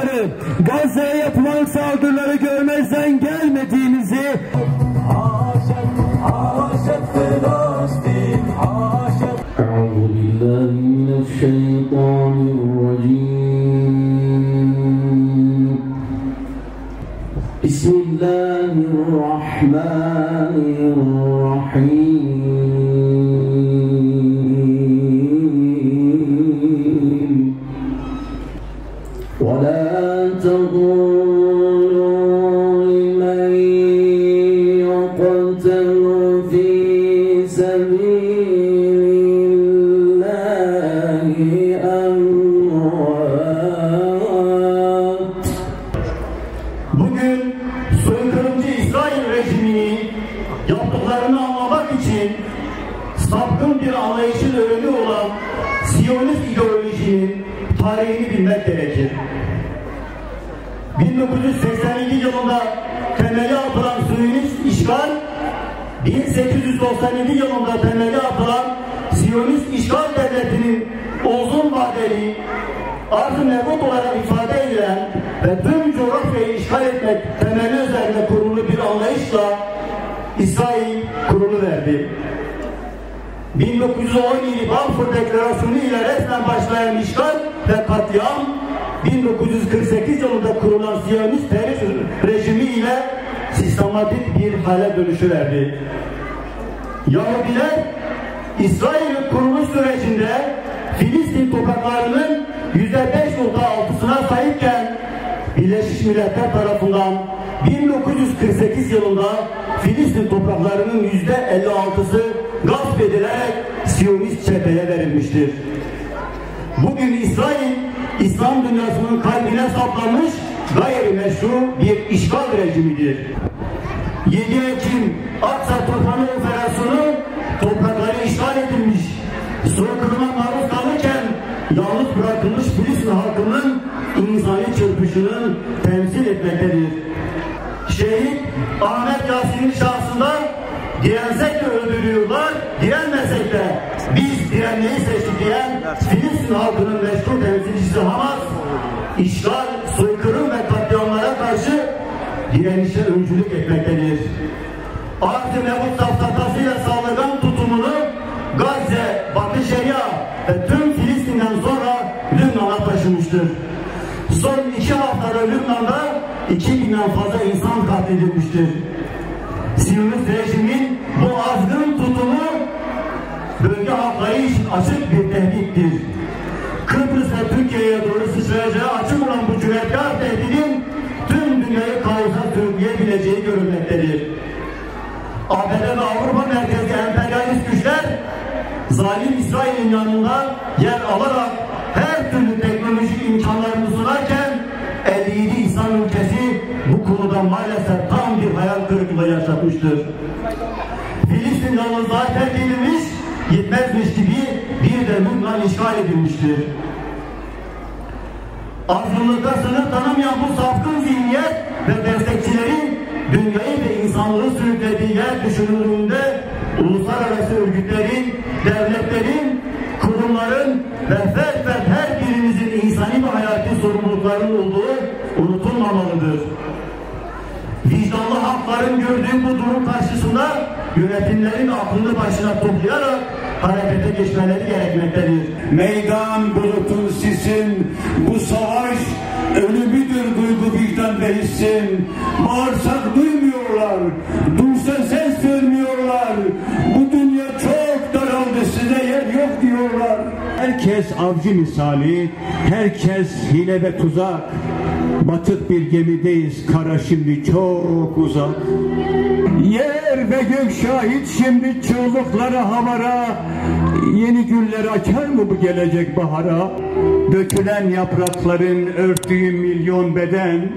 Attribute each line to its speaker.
Speaker 1: saldırıları, Gazze'ye yapılan saldırıları görmezden gelmediğimizi
Speaker 2: أعوذ بالله من الشيطان الرجيم بسم الله الرحمن الرحيم ولا تقولوا لمن يقتل في سبيل
Speaker 3: bugün soykırımcı İsrail rejimini yaptıklarını anlamak için sapkın bir anlayışın ürünü olan Siyonist ideolojinin tarihini bilmek gerekir. 1982 yılında temeli atılan Siyonist işgal, 1897 yılında temeli atılan Siyonist işgal devletinin uzun vadeli arz-ı mevcut olarak ifade edilen ve tüm coğrafyayı işgal etmek temeli üzerine kurulu bir anlayışla İsrail kuruluverdi. 1917 Balfour Deklarasyonu ile resmen başlayan işgal ve katliam, 1948 yılında kurulan Siyonist terör rejimi ile sistematik bir hale dönüşüverdi. Yahudiler İsrail'in kuruluş sürecinde Filistin topraklarının %5.6'sına sahipken Birleşmiş Milletler tarafından 1948 yılında Filistin topraklarının %56'sı gasp edilerek Siyonist çeteye verilmiştir. Bugün İsrail, İslam dünyasının kalbine saplanmış gayrimeşru bir işgal rejimidir. 7 Ekim Aksa Tufanı Operasyonu toprakları işgal edilmiş, soykırıma maruz kalırken yalnız bırakılmış Filistin halkının insani çırpışının temsil etmektedir. Şehit Ahmet Yasin'in şahsında dirensek de öldürüyorlar, direnmesek de biz direnmeyi seçtik diyen Filistin halkının meşru temsilcisi Hamas, işgal, soykırım ve katliamlara karşı direnişe öncülük etmektedir. Arz-ı mevcut safsatasıyla sağlanan tutumunu Gazze, Batı Şeria ve tüm Filistin'den sonra Lübnan'a taşımıştır. Son 2 haftada Lübnan'da 2000'den fazla insan katledilmiştir. Siyonist rejimin bu azgın tutumu bölge halkları için açık bir tehdittir. Kıbrıs ve Türkiye'ye doğru sıçrayacağı açık olan bu cüretkar tehdidin tüm dünyayı kaosa sürükleyebileceği görülmektedir. ABD ve Avrupa merkezli emperyalist güçler zalim İsrail'in yanında yer alarak her türlü teknolojik imkanlarını sunarken 57 İslam ülkesi bu konuda maalesef tam bir hayal kırıklığı yaşatmıştır. Filistin yalnızlığa terk edilmiş, yetmezmiş gibi bir de Lübnan işgal edilmiştir. Azgınlıkta sınır tanımayan bu sapkın zihniyet ve destekçilerin dünyayı ve insanlığı sürüklediği yer düşünüldüğünde uluslararası örgütlerin, devletlerin, kurumların ve fert her birimizin insani ve hayati sorumluluklarının olduğu unutulmamalıdır. Vicdanlı halkların gördüğü bu durum karşısında yönetimlerin aklını başına toplayarak harekete geçmeleri gerekmektedir.
Speaker 4: Meydan bulutun sisin, bu savaş ölümüdür duygu vicdan ve hissin. Bağırsak duymuyorlar, duysa ses vermiyorlar. Bu dünya çok daraldı, size yer yok diyorlar.
Speaker 5: Herkes avcı misali, herkes hile ve tuzak. Batık bir gemideyiz, kara şimdi çok uzak. Yer ve gök şahit şimdi çığlıkları havara. Yeni güller açar mı bu gelecek bahara? Dökülen yaprakların örttüğü milyon beden,